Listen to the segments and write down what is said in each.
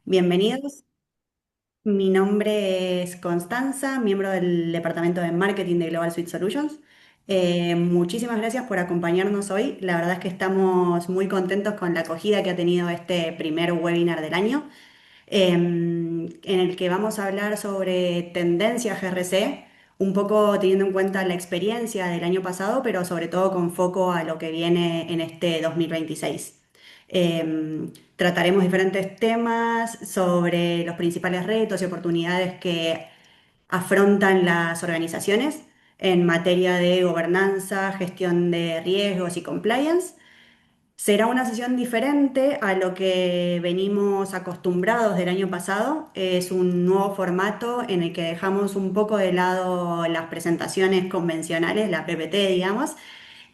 Bienvenidos. Mi nombre es Constanza, miembro del Departamento de Marketing de Global Suite Solutions. Muchísimas gracias por acompañarnos hoy. La verdad es que estamos muy contentos con la acogida que ha tenido este primer webinar del año, en el que vamos a hablar sobre tendencias GRC, un poco teniendo en cuenta la experiencia del año pasado, pero sobre todo con foco a lo que viene en este 2026. Trataremos diferentes temas sobre los principales retos y oportunidades que afrontan las organizaciones en materia de gobernanza, gestión de riesgos y compliance. Será una sesión diferente a lo que venimos acostumbrados del año pasado. Es un nuevo formato en el que dejamos un poco de lado las presentaciones convencionales, la PPT, digamos,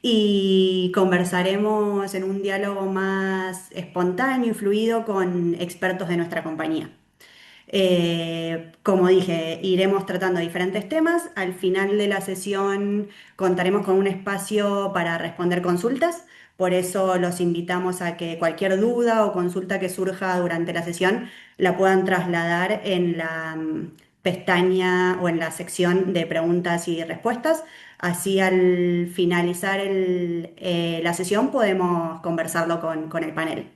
y conversaremos en un diálogo más espontáneo y fluido con expertos de nuestra compañía. Como dije, iremos tratando diferentes temas. Al final de la sesión contaremos con un espacio para responder consultas. Por eso los invitamos a que cualquier duda o consulta que surja durante la sesión la puedan trasladar en la pestaña o en la sección de preguntas y respuestas. Así al finalizar la sesión podemos conversarlo con el panel.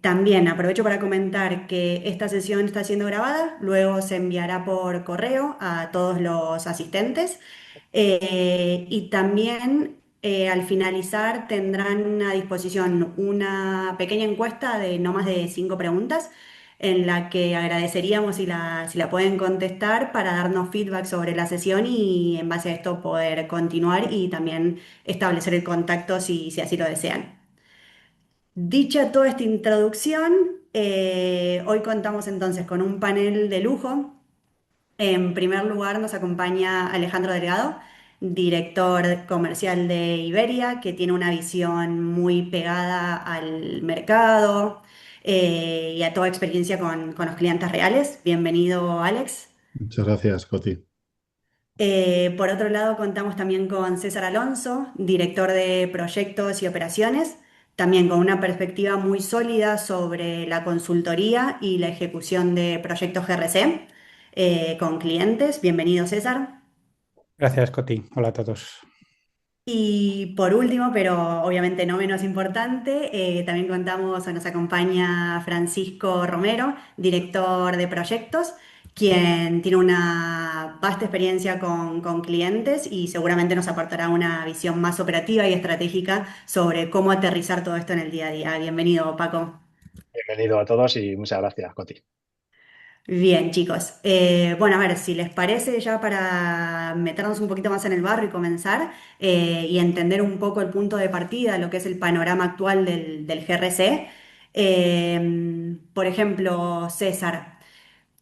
También aprovecho para comentar que esta sesión está siendo grabada, luego se enviará por correo a todos los asistentes, y también al finalizar tendrán a disposición una pequeña encuesta de no más de 5 preguntas en la que agradeceríamos si la pueden contestar para darnos feedback sobre la sesión y en base a esto poder continuar y también establecer el contacto si así lo desean. Dicha toda esta introducción, hoy contamos entonces con un panel de lujo. En primer lugar nos acompaña Alejandro Delgado, director comercial de Iberia, que tiene una visión muy pegada al mercado y a toda experiencia con los clientes reales. Bienvenido, Alex. Muchas gracias, Coti. Por otro lado, contamos también con César Alonso, director de proyectos y operaciones, también con una perspectiva muy sólida sobre la consultoría y la ejecución de proyectos GRC con clientes. Bienvenido, César. Gracias, Coti. Hola a todos. Y por último, pero obviamente no menos importante, también contamos o nos acompaña Francisco Romero, director de proyectos, quien tiene una vasta experiencia con clientes y seguramente nos aportará una visión más operativa y estratégica sobre cómo aterrizar todo esto en el día a día. Bienvenido, Paco. Bienvenido a todos y muchas gracias, Coti. Bien, chicos. Bueno, a ver, si les parece ya para meternos un poquito más en el barro y comenzar y entender un poco el punto de partida, lo que es el panorama actual del GRC. Por ejemplo, César,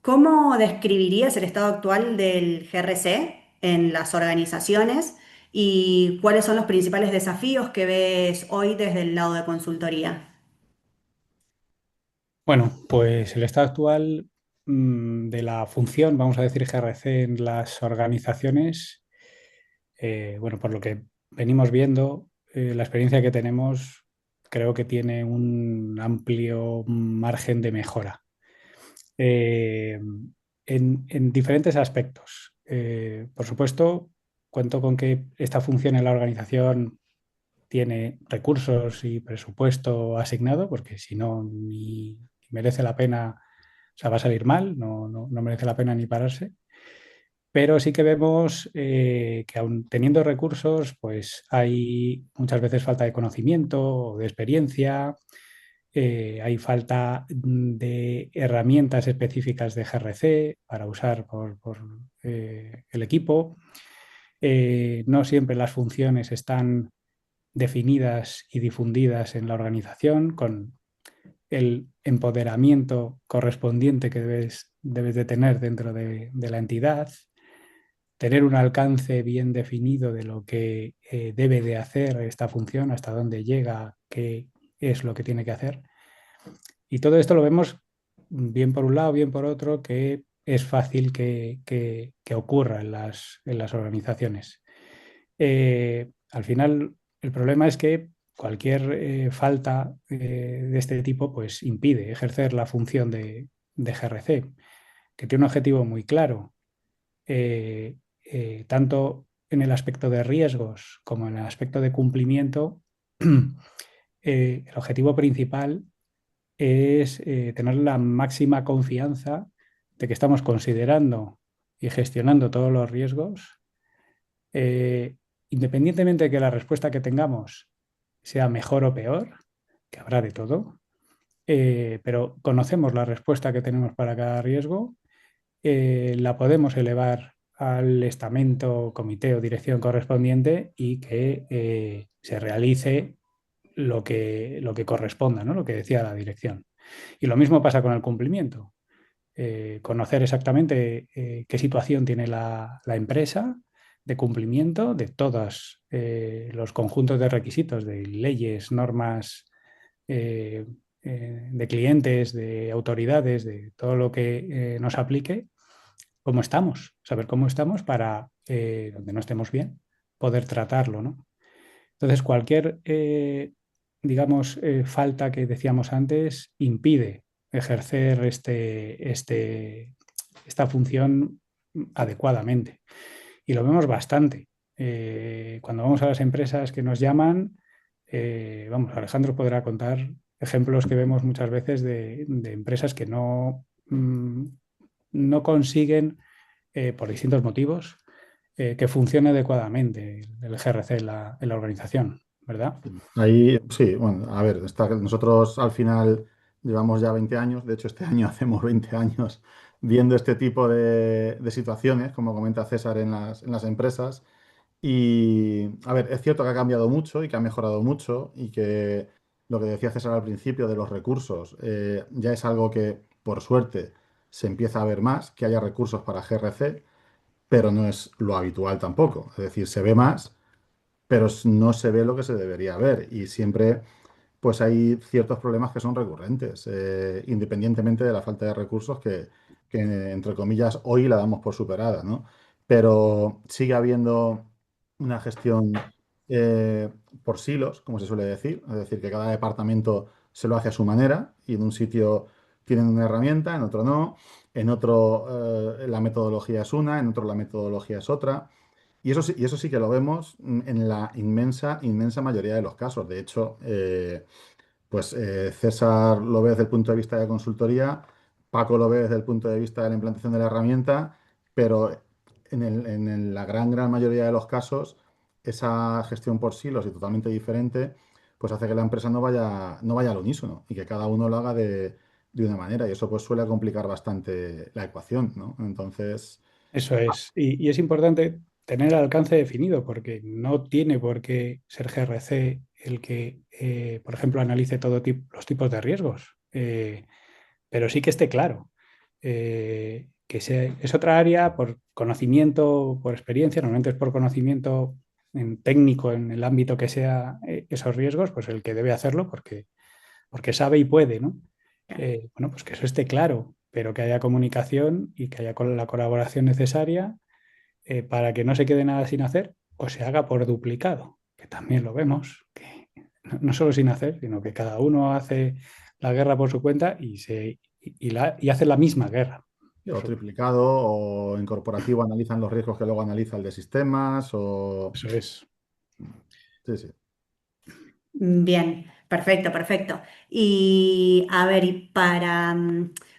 ¿cómo describirías el estado actual del GRC en las organizaciones y cuáles son los principales desafíos que ves hoy desde el lado de consultoría? Bueno, pues el estado actual de la función, vamos a decir, GRC en las organizaciones, bueno, por lo que venimos viendo, la experiencia que tenemos creo que tiene un amplio margen de mejora eh, en diferentes aspectos. Por supuesto, cuento con que esta función en la organización tiene recursos y presupuesto asignado, porque si no, ni merece la pena, o sea, va a salir mal, no merece la pena ni pararse. Pero sí que vemos que aun teniendo recursos, pues hay muchas veces falta de conocimiento o de experiencia, hay falta de herramientas específicas de GRC para usar por el equipo. No siempre las funciones están definidas y difundidas en la organización con el empoderamiento correspondiente que debes de tener dentro de la entidad, tener un alcance bien definido de lo que debe de hacer esta función, hasta dónde llega, qué es lo que tiene que hacer. Y todo esto lo vemos bien por un lado, bien por otro, que es fácil que ocurra en las organizaciones. Al final, el problema es que cualquier falta de este tipo pues impide ejercer la función de GRC, que tiene un objetivo muy claro, tanto en el aspecto de riesgos como en el aspecto de cumplimiento. El objetivo principal es tener la máxima confianza de que estamos considerando y gestionando todos los riesgos, eh, independientemente de que la respuesta que tengamos sea mejor o peor, que habrá de todo, pero conocemos la respuesta que tenemos para cada riesgo, la podemos elevar al estamento, comité o dirección correspondiente y que se realice lo que corresponda, ¿no? Lo que decía la dirección. Y lo mismo pasa con el cumplimiento. Conocer exactamente qué situación tiene la empresa de cumplimiento de todos los conjuntos de requisitos, de leyes, normas, eh, de clientes, de autoridades, de todo lo que nos aplique, cómo estamos, saber cómo estamos para, donde no estemos bien, poder tratarlo, ¿no? Entonces, cualquier, digamos, falta que decíamos antes impide ejercer esta función adecuadamente. Y lo vemos bastante. Cuando vamos a las empresas que nos llaman, vamos, Alejandro podrá contar ejemplos que vemos muchas veces de empresas que no consiguen, por distintos motivos, que funcione adecuadamente el GRC en la organización, ¿verdad? Ahí, sí, bueno, a ver, nosotros al final llevamos ya 20 años, de hecho este año hacemos 20 años viendo este tipo de situaciones, como comenta César, en las empresas. Y, a ver, es cierto que ha cambiado mucho y que ha mejorado mucho y que lo que decía César al principio de los recursos ya es algo que, por suerte, se empieza a ver más, que haya recursos para GRC, pero no es lo habitual tampoco. Es decir, se ve más, pero no se ve lo que se debería ver y siempre pues hay ciertos problemas que son recurrentes, independientemente de la falta de recursos que, entre comillas, hoy la damos por superada, ¿no? Pero sigue habiendo una gestión eh, por silos, como se suele decir, es decir, que cada departamento se lo hace a su manera y en un sitio tienen una herramienta, en otro no, en otro la metodología es una, en otro la metodología es otra. Y eso sí que lo vemos en la inmensa, inmensa mayoría de los casos. De hecho, César lo ve desde el punto de vista de consultoría, Paco lo ve desde el punto de vista de la implantación de la herramienta, pero la gran, gran mayoría de los casos, esa gestión por silos y totalmente diferente, pues hace que la empresa no vaya al unísono y que cada uno lo haga de una manera. Y eso pues suele complicar bastante la ecuación, ¿no? Entonces, Eso es. Y es importante tener el alcance definido porque no tiene por qué ser GRC el que, por ejemplo, analice los tipos de riesgos, pero sí que esté claro. Es otra área por conocimiento, por experiencia, normalmente es por conocimiento en técnico en el ámbito que sea esos riesgos, pues el que debe hacerlo porque sabe y puede, ¿no? Bueno, pues que eso esté claro, pero que haya comunicación y que haya la colaboración necesaria para que no se quede nada sin hacer o se haga por duplicado, que también lo vemos, que no solo sin hacer, sino que cada uno hace la guerra por su cuenta y hace la misma guerra. o Eso, triplicado o en corporativo analizan los riesgos que luego analiza el de sistemas o... eso es. Sí, sí. Bien, perfecto, perfecto. Y a ver, y para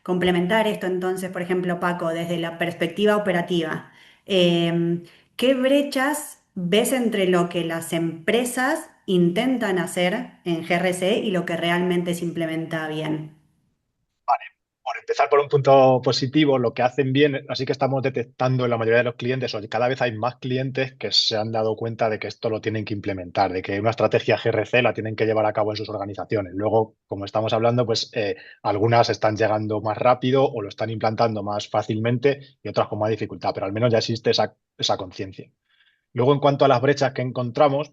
complementar esto, entonces, por ejemplo, Paco, desde la perspectiva operativa, ¿qué brechas ves entre lo que las empresas intentan hacer en GRC y lo que realmente se implementa bien? Por empezar por un punto positivo, lo que hacen bien, así que estamos detectando en la mayoría de los clientes, o cada vez hay más clientes que se han dado cuenta de que esto lo tienen que implementar, de que una estrategia GRC la tienen que llevar a cabo en sus organizaciones. Luego, como estamos hablando, algunas están llegando más rápido o lo están implantando más fácilmente y otras con más dificultad, pero al menos ya existe esa conciencia. Luego, en cuanto a las brechas que encontramos,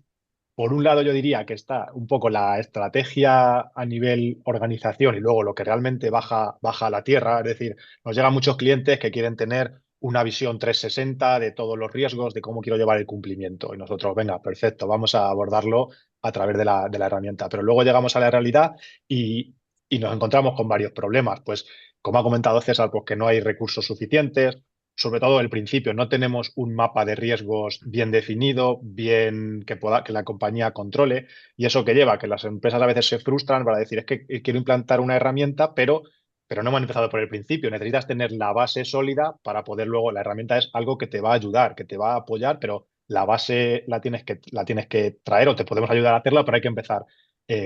por un lado yo diría que está un poco la estrategia a nivel organización y luego lo que realmente baja a la tierra, es decir, nos llegan muchos clientes que quieren tener una visión 360 de todos los riesgos, de cómo quiero llevar el cumplimiento. Y nosotros, venga, perfecto, vamos a abordarlo a través de la herramienta. Pero luego llegamos a la realidad y nos encontramos con varios problemas. Pues, como ha comentado César, pues que no hay recursos suficientes, sobre todo el principio, no tenemos un mapa de riesgos bien definido, bien que la compañía controle, y eso que lleva a que las empresas a veces se frustran para decir, es que quiero implantar una herramienta, pero no hemos empezado por el principio. Necesitas tener la base sólida para poder luego, la herramienta es algo que te va a ayudar, que te va a apoyar, pero la base la tienes que traer o te podemos ayudar a hacerla, pero hay que empezar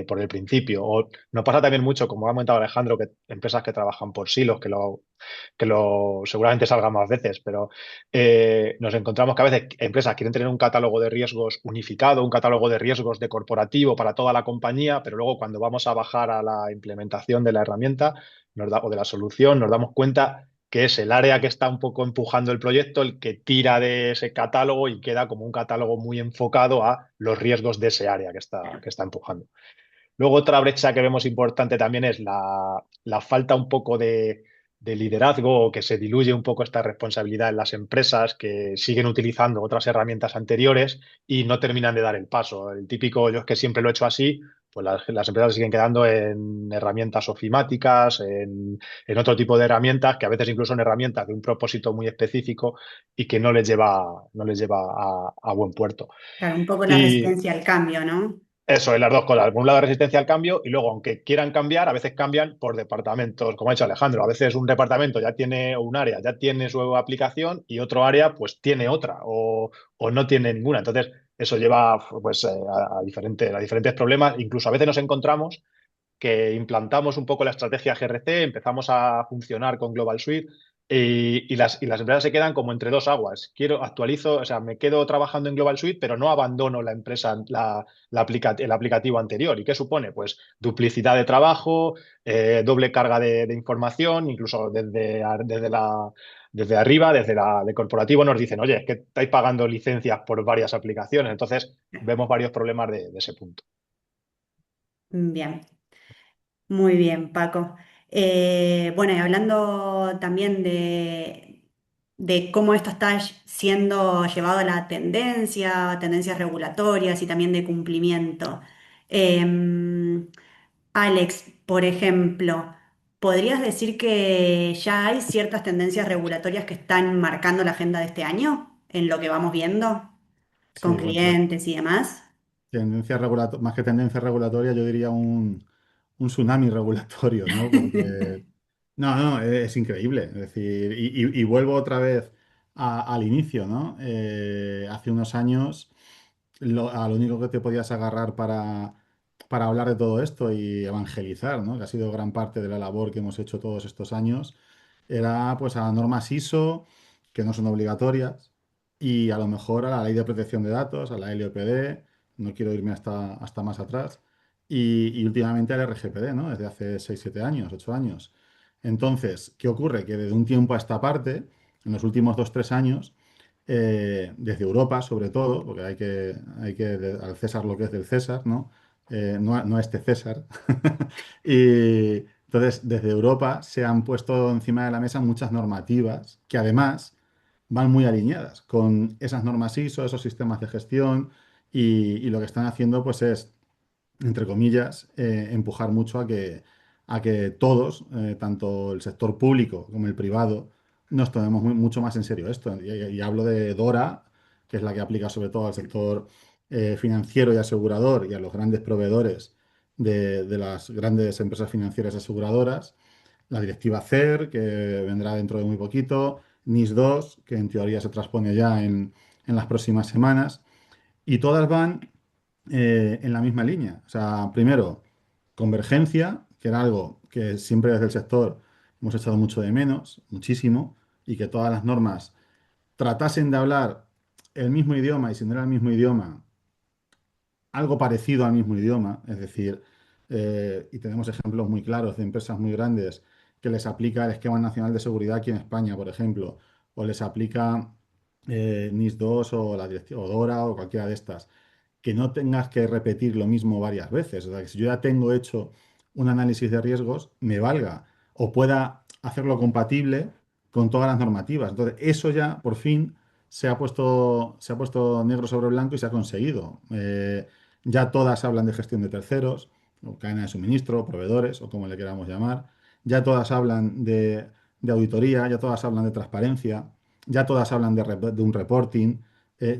por el principio. O nos pasa también mucho, como ha comentado Alejandro, que empresas que trabajan por silos, que lo seguramente salga más veces, pero nos encontramos que a veces empresas quieren tener un catálogo de riesgos unificado, un catálogo de riesgos de corporativo para toda la compañía, pero luego cuando vamos a bajar a la implementación de la herramienta o de la solución, nos damos cuenta que es el área que está un poco empujando el proyecto el que tira de ese catálogo y queda como un catálogo muy enfocado a los riesgos de ese área que está empujando. Luego otra brecha que vemos importante también es la falta un poco de liderazgo o que se diluye un poco esta responsabilidad en las empresas que siguen utilizando otras herramientas anteriores y no terminan de dar el paso. El típico, yo es que siempre lo he hecho así, pues las empresas siguen quedando en herramientas ofimáticas, en otro tipo de herramientas, que a veces incluso son herramientas de un propósito muy específico y que no les lleva a buen puerto. Claro, un poco la Y resistencia al cambio, ¿no? eso es las dos cosas. Por un lado, resistencia al cambio y luego, aunque quieran cambiar, a veces cambian por departamentos, como ha dicho Alejandro. A veces un departamento ya tiene, o un área ya tiene su aplicación y otro área pues tiene otra o no tiene ninguna. Entonces, eso lleva pues, a diferentes problemas. Incluso a veces nos encontramos que implantamos un poco la estrategia GRC, empezamos a funcionar con Global Suite y las empresas se quedan como entre dos aguas. Actualizo, o sea, me quedo trabajando en Global Suite, pero no abandono la empresa, el aplicativo anterior. ¿Y qué supone? Pues duplicidad de trabajo, doble carga de información, incluso desde arriba, de corporativo, nos dicen, oye, es que estáis pagando licencias por varias aplicaciones. Entonces, vemos varios problemas de ese punto. Bien, muy bien, Paco. Bueno, y hablando también de cómo esto está siendo llevado a la tendencia, tendencias regulatorias y también de cumplimiento. Em, Alex, por ejemplo, ¿podrías decir que ya hay ciertas tendencias regulatorias que están marcando la agenda de este año en lo que vamos viendo con Sí, bueno, clientes y demás? más que tendencia regulatoria, yo diría un tsunami regulatorio, ¿no? Porque, no, no, es increíble. Es decir, y vuelvo otra vez al inicio, ¿no? Hace unos años, a lo único que te podías agarrar para hablar de todo esto y evangelizar, ¿no? Que ha sido gran parte de la labor que hemos hecho todos estos años, era pues a normas ISO, que no son obligatorias, y a lo mejor a la Ley de Protección de Datos, a la LOPD, no quiero irme hasta más atrás, y últimamente al RGPD, ¿no? Desde hace 6 7 años, 8 años. Entonces, ¿qué ocurre? Que desde un tiempo a esta parte, en los últimos 2 3 años, desde Europa sobre todo, porque al César lo que es del César, ¿no? No a este César. Y entonces, desde Europa se han puesto encima de la mesa muchas normativas que además van muy alineadas con esas normas ISO, esos sistemas de gestión, y lo que están haciendo pues es, entre comillas, empujar mucho a que todos, tanto el sector público como el privado, nos tomemos mucho más en serio esto. Y hablo de DORA, que es la que aplica sobre todo al sector financiero y asegurador y a los grandes proveedores de las grandes empresas financieras y aseguradoras. La directiva CER, que vendrá dentro de muy poquito. NIS 2, que en teoría se transpone ya en las próximas semanas. Y todas van en la misma línea. O sea, primero, convergencia, que era algo que siempre desde el sector hemos echado mucho de menos, muchísimo, y que todas las normas tratasen de hablar el mismo idioma y si no era el mismo idioma, algo parecido al mismo idioma, es decir, y tenemos ejemplos muy claros de empresas muy grandes que les aplica el Esquema Nacional de Seguridad aquí en España, por ejemplo, o les aplica NIS 2 o la o DORA o cualquiera de estas, que no tengas que repetir lo mismo varias veces. O sea, que si yo ya tengo hecho un análisis de riesgos, me valga o pueda hacerlo compatible con todas las normativas. Entonces, eso ya por fin se ha puesto negro sobre blanco y se ha conseguido. Ya todas hablan de gestión de terceros, o cadena de suministro, o proveedores, o como le queramos llamar. Ya todas hablan de auditoría, ya todas hablan de transparencia, ya todas hablan de un reporting,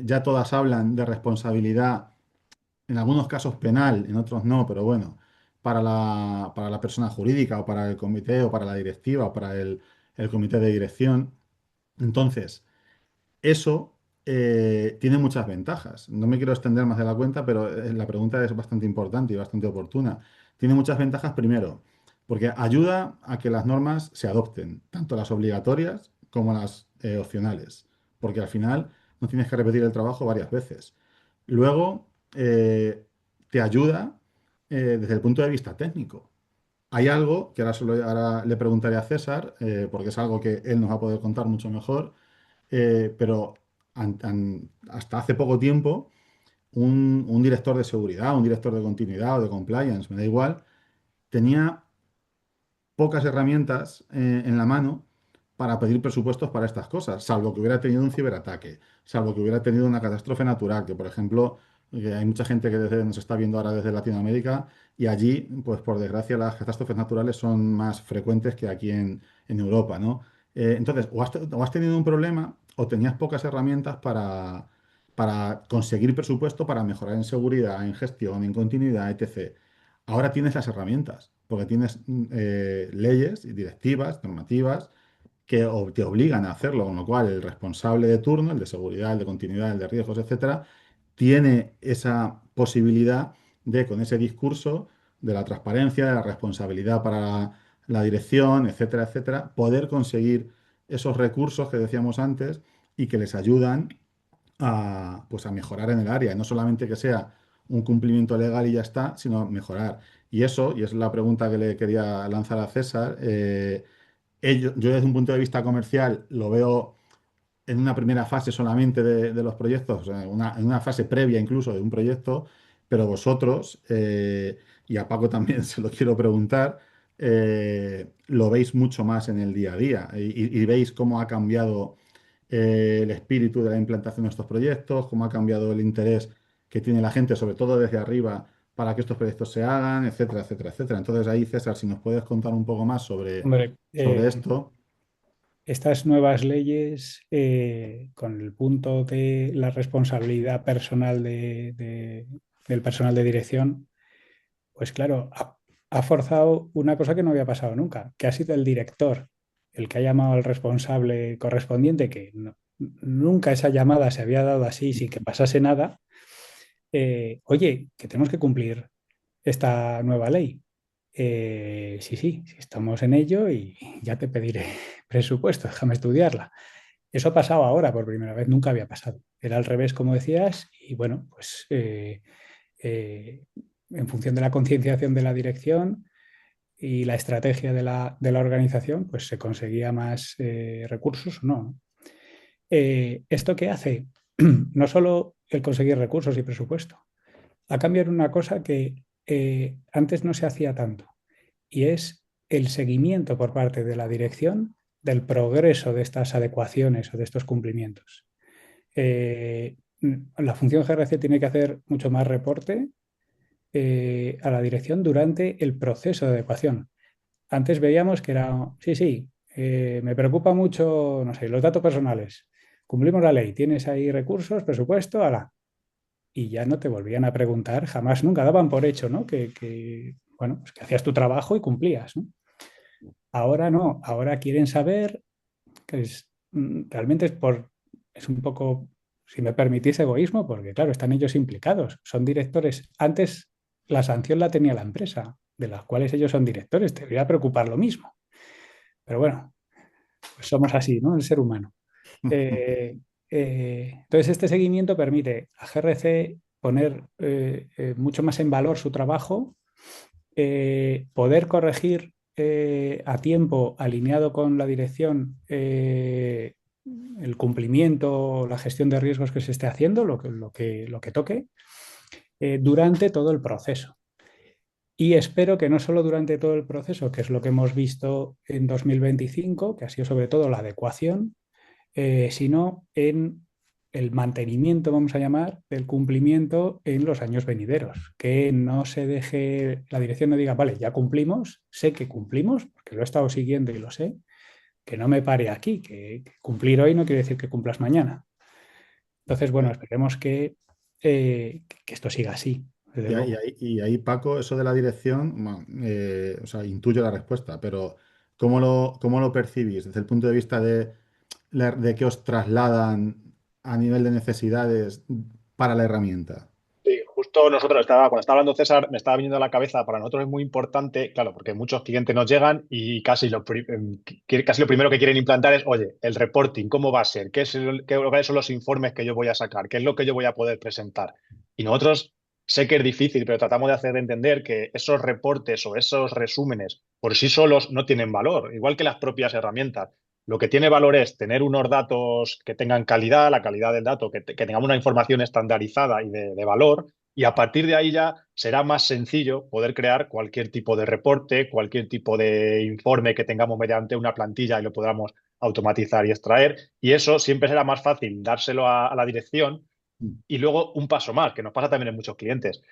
ya todas hablan de responsabilidad, en algunos casos penal, en otros no, pero bueno, para la persona jurídica o para el comité o para la directiva o para el comité de dirección. Entonces, eso tiene muchas ventajas. No me quiero extender más de la cuenta, pero la pregunta es bastante importante y bastante oportuna. Tiene muchas ventajas, primero, porque ayuda a que las normas se adopten, tanto las obligatorias como las opcionales, porque al final no tienes que repetir el trabajo varias veces. Luego, te ayuda desde el punto de vista técnico. Hay algo que ahora le preguntaré a César, porque es algo que él nos va a poder contar mucho mejor, pero hasta hace poco tiempo un director de seguridad, un director de continuidad o de compliance, me da igual, tenía pocas herramientas en la mano para pedir presupuestos para estas cosas, salvo que hubiera tenido un ciberataque, salvo que hubiera tenido una catástrofe natural, que por ejemplo, que hay mucha gente que nos está viendo ahora desde Latinoamérica y allí, pues por desgracia, las catástrofes naturales son más frecuentes que aquí en Europa, ¿no? Entonces, o has tenido un problema o tenías pocas herramientas para conseguir presupuesto para mejorar en seguridad, en gestión, en continuidad, etc. Ahora tienes las herramientas, porque tienes leyes y directivas, normativas, que te obligan a hacerlo, con lo cual el responsable de turno, el de seguridad, el de continuidad, el de riesgos, etcétera, tiene esa posibilidad de, con ese discurso de la transparencia, de la responsabilidad para la dirección, etcétera, etcétera, poder conseguir esos recursos que decíamos antes y que les ayudan pues a mejorar en el área. Y no solamente que sea un cumplimiento legal y ya está, sino mejorar. Y eso, y es la pregunta que le quería lanzar a César, yo desde un punto de vista comercial lo veo en una primera fase solamente de los proyectos, o sea, en una fase previa incluso de un proyecto, pero vosotros, y a Paco también se lo quiero preguntar, lo veis mucho más en el día a día y veis cómo ha cambiado el espíritu de la implantación de estos proyectos, cómo ha cambiado el interés que tiene la gente, sobre todo desde arriba, para que estos proyectos se hagan, etcétera, etcétera, etcétera. Entonces ahí, César, si nos puedes contar un poco más Hombre, sobre esto. estas nuevas leyes, con el punto de la responsabilidad personal del personal de dirección, pues claro, ha forzado una cosa que no había pasado nunca, que ha sido el director el que ha llamado al responsable correspondiente, que nunca esa llamada se había dado así sin que pasase nada. Oye, que tenemos que cumplir esta nueva ley. Sí, sí, sí, estamos en ello y ya te pediré presupuesto, déjame estudiarla. Eso ha pasado ahora por primera vez, nunca había pasado. Era al revés, como decías, y bueno, pues eh, en función de la concienciación de la dirección y la estrategia de la organización, pues se conseguía más recursos o no, ¿no? ¿Esto qué hace? No solo el conseguir recursos y presupuesto, ha cambiado una cosa que antes no se hacía tanto, y es el seguimiento por parte de la dirección del progreso de estas adecuaciones o de estos cumplimientos. La función GRC tiene que hacer mucho más reporte a la dirección durante el proceso de adecuación. Antes veíamos que era, sí, sí, me preocupa mucho, no sé, los datos personales. Cumplimos la ley, tienes ahí recursos, presupuesto, ala. Y ya no te volvían a preguntar, jamás, nunca daban por hecho, ¿no? Bueno, pues que hacías tu trabajo y cumplías, ¿no? Ahora no, ahora quieren saber que realmente es un poco, si me permitís, egoísmo, porque claro, están ellos implicados, son directores. Antes la sanción la tenía la empresa, de las cuales ellos son directores, te debería preocupar lo mismo. Pero bueno, pues somos así, ¿no? El ser humano. Eh, entonces, este seguimiento permite a GRC poner mucho más en valor su trabajo, poder corregir a tiempo, alineado con la dirección, el cumplimiento, la gestión de riesgos que se esté haciendo, lo que toque, durante todo el proceso. Y espero que no solo durante todo el proceso, que es lo que hemos visto en 2025, que ha sido sobre todo la adecuación, sino en el mantenimiento, vamos a llamar, del cumplimiento en los años venideros. Que no se deje, la dirección no diga, vale, ya cumplimos, sé que cumplimos, porque lo he estado siguiendo y lo sé, que no me pare aquí, que cumplir hoy no quiere decir que cumplas mañana. Entonces, bueno, esperemos que esto siga así, desde luego. Y ahí, Paco, eso de la dirección, bueno, o sea, intuyo la respuesta, pero ¿cómo lo percibís desde el punto de vista de qué os trasladan a nivel de necesidades para la herramienta? Sí, justo nosotros, cuando estaba hablando César, me estaba viniendo a la cabeza, para nosotros es muy importante, claro, porque muchos clientes nos llegan y casi lo primero que quieren implantar es, oye, el reporting, ¿cómo va a ser? ¿Cuáles son los informes que yo voy a sacar? ¿Qué es lo que yo voy a poder presentar? Y nosotros, sé que es difícil, pero tratamos de hacer entender que esos reportes o esos resúmenes por sí solos no tienen valor, igual que las propias herramientas. Lo que tiene valor es tener unos datos que tengan calidad, la calidad del dato, que tengamos una información estandarizada y de valor, y a partir de ahí ya será más sencillo poder crear cualquier tipo de reporte, cualquier tipo de informe que tengamos mediante una plantilla y lo podamos automatizar y extraer. Y eso siempre será más fácil dárselo a la dirección. Mm. Y luego un paso más, que nos pasa también en muchos clientes,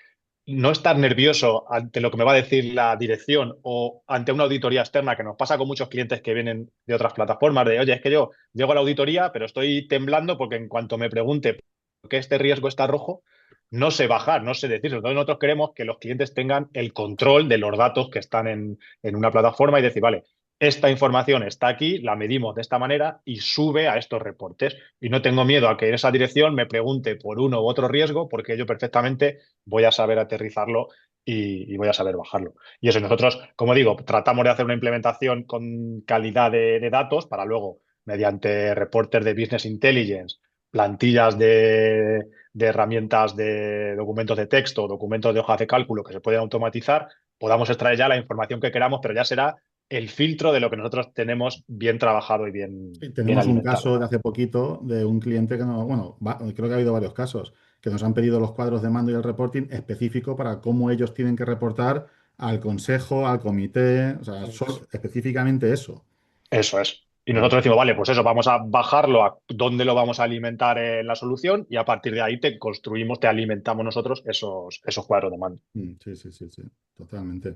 no estar nervioso ante lo que me va a decir la dirección o ante una auditoría externa, que nos pasa con muchos clientes que vienen de otras plataformas, de, oye, es que yo llego a la auditoría, pero estoy temblando porque en cuanto me pregunte por qué este riesgo está rojo, no sé bajar, no sé decirlo. Entonces nosotros queremos que los clientes tengan el control de los datos que están en una plataforma y decir, vale, esta información está aquí, la medimos de esta manera y sube a estos reportes. Y no tengo miedo a que en esa dirección me pregunte por uno u otro riesgo, porque yo perfectamente voy a saber aterrizarlo y voy a saber bajarlo. Y eso nosotros, como digo, tratamos de hacer una implementación con calidad de datos para luego, mediante reportes de Business Intelligence, plantillas de herramientas de documentos de texto, documentos de hojas de cálculo que se pueden automatizar, podamos extraer ya la información que queramos, pero ya será el filtro de lo que nosotros tenemos bien trabajado y bien Tenemos un alimentado. caso de hace poquito de un cliente que no, bueno, creo que ha habido varios casos, que nos han pedido los cuadros de mando y el reporting específico para cómo ellos tienen que reportar al consejo, al comité, o sea, específicamente eso. Eso es. Y Vale. nosotros decimos, vale, pues eso, vamos a bajarlo a dónde lo vamos a alimentar en la solución y a partir de ahí te construimos, te alimentamos nosotros esos cuadros de mando. Sí, sí, sí, sí, totalmente.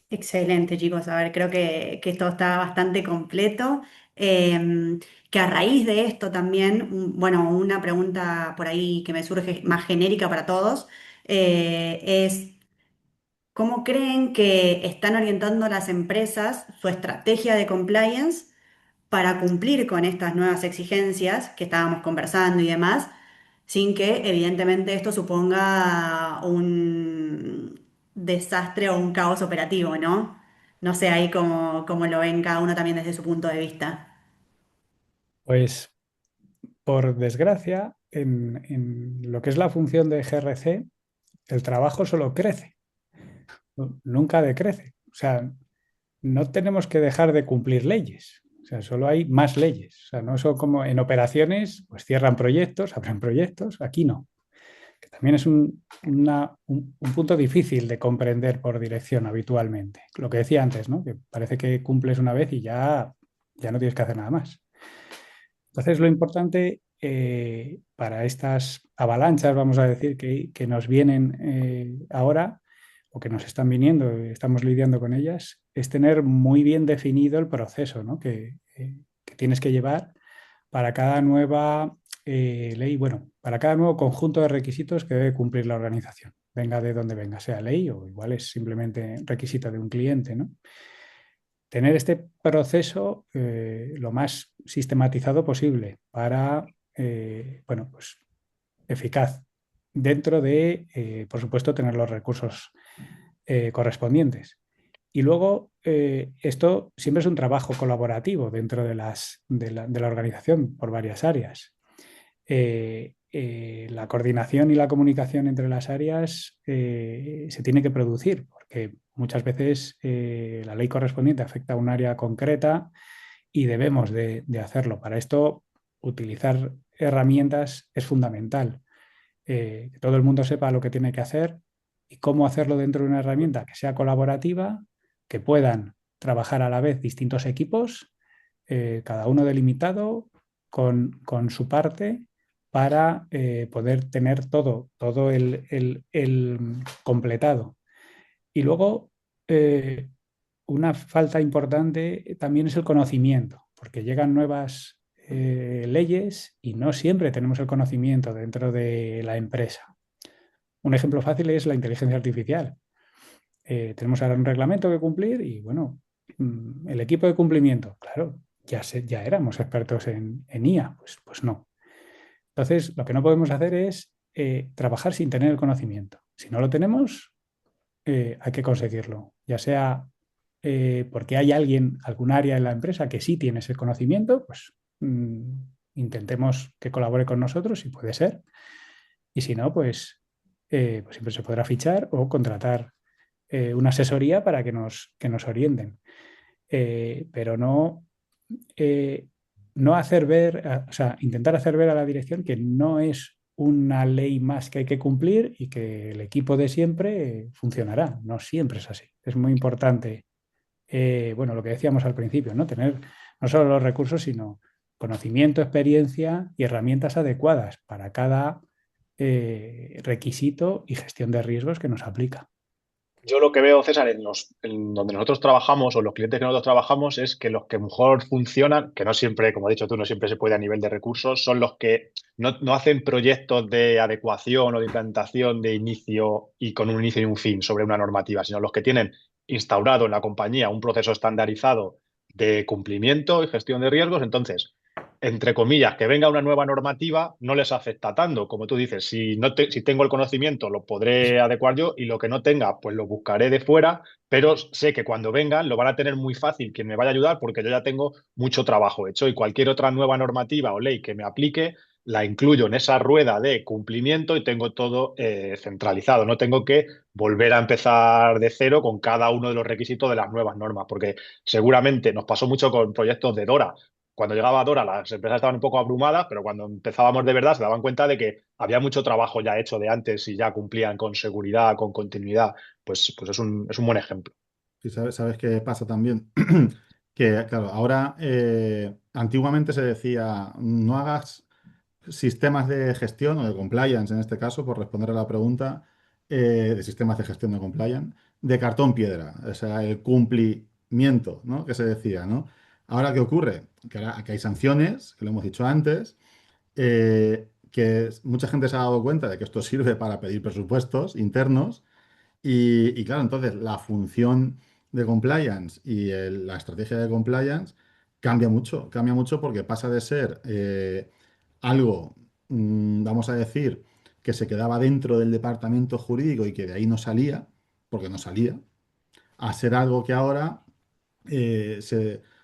Excelente, chicos. A ver, creo que esto está bastante completo. Que a raíz de esto también, bueno, una pregunta por ahí que me surge más genérica para todos, es ¿cómo creen que están orientando las empresas su estrategia de compliance para cumplir con estas nuevas exigencias que estábamos conversando y demás, sin que evidentemente esto suponga un desastre o un caos operativo, ¿no? No sé ahí cómo lo ven cada uno también desde su punto de vista. Pues, por desgracia, en lo que es la función de GRC, el trabajo solo crece, nunca decrece. O sea, no tenemos que dejar de cumplir leyes. O sea, solo hay más leyes. O sea, no son como en operaciones, pues cierran proyectos, abren proyectos. Aquí no. Que también es un punto difícil de comprender por dirección habitualmente. Lo que decía antes, ¿no? Que parece que cumples una vez y ya no tienes que hacer nada más. Entonces, lo importante para estas avalanchas, vamos a decir, que nos vienen ahora o que nos están viniendo, estamos lidiando con ellas, es tener muy bien definido el proceso, ¿no? Que tienes que llevar para cada nueva ley, bueno, para cada nuevo conjunto de requisitos que debe cumplir la organización, venga de donde venga, sea ley o igual es simplemente requisito de un cliente, ¿no? Tener este proceso lo más sistematizado posible para, bueno, pues eficaz dentro de, por supuesto, tener los recursos correspondientes. Y luego, esto siempre es un trabajo colaborativo dentro de la organización por varias áreas. La coordinación y la comunicación entre las áreas se tiene que producir, porque muchas veces la ley correspondiente afecta a un área concreta y debemos de hacerlo. Para esto, utilizar herramientas es fundamental. Que todo el mundo sepa lo que tiene que hacer, y cómo hacerlo dentro de una herramienta que sea colaborativa, que puedan trabajar a la vez distintos equipos, cada uno delimitado con su parte para poder tener todo el completado. Y luego, una falta importante también es el conocimiento, porque llegan nuevas leyes y no siempre tenemos el conocimiento dentro de la empresa. Un ejemplo fácil es la inteligencia artificial. Tenemos ahora un reglamento que cumplir y bueno, el equipo de cumplimiento, claro, ya éramos expertos en IA, pues no. Entonces, lo que no podemos hacer es trabajar sin tener el conocimiento. Si no lo tenemos, hay que conseguirlo, ya sea porque hay alguien, algún área en la empresa que sí tiene ese conocimiento, pues intentemos que colabore con nosotros si puede ser. Y si no, pues siempre se podrá fichar o contratar una asesoría para que nos orienten. Pero eh, no hacer ver, o sea, intentar hacer ver a la dirección que no es una ley más que hay que cumplir y que el equipo de siempre funcionará. No siempre es así. Es muy importante, bueno, lo que decíamos al principio, ¿no? Tener no solo los recursos, sino conocimiento, experiencia y herramientas adecuadas para cada requisito y gestión de riesgos que nos aplica. Yo lo que veo, César, en donde nosotros trabajamos o los clientes que nosotros trabajamos es que los que mejor funcionan, que no siempre, como has dicho tú, no siempre se puede a nivel de recursos, son los que no hacen proyectos de adecuación o de implantación de inicio y con un inicio y un fin sobre una normativa, sino los que tienen instaurado en la compañía un proceso estandarizado de cumplimiento y gestión de riesgos. Entonces, entre comillas, que venga una nueva normativa no les afecta tanto. Como tú dices, si tengo el conocimiento lo podré adecuar yo y lo que no tenga, pues lo buscaré de fuera, pero sé que cuando vengan lo van a tener muy fácil quien me vaya a ayudar porque yo ya tengo mucho trabajo hecho y cualquier otra nueva normativa o ley que me aplique, la incluyo en esa rueda de cumplimiento y tengo todo centralizado. No tengo que volver a empezar de cero con cada uno de los requisitos de las nuevas normas, porque seguramente nos pasó mucho con proyectos de Dora. Cuando llegaba Dora, las empresas estaban un poco abrumadas, pero cuando empezábamos de verdad se daban cuenta de que había mucho trabajo ya hecho de antes y ya cumplían con seguridad, con continuidad. Pues es un buen ejemplo. Sí, sabes qué pasa también. Que, claro, ahora antiguamente se decía, no hagas sistemas de gestión o de compliance, en este caso, por responder a la pregunta de sistemas de gestión de compliance, de cartón piedra, o sea, el cumplimiento, ¿no? Que se decía, ¿no? Ahora, ¿qué ocurre? Que ahora que hay sanciones, que lo hemos dicho antes, mucha gente se ha dado cuenta de que esto sirve para pedir presupuestos internos y claro, entonces la función de compliance y la estrategia de compliance cambia mucho porque pasa de ser algo, vamos a decir, que se quedaba dentro del departamento jurídico y que de ahí no salía, porque no salía, a ser algo que ahora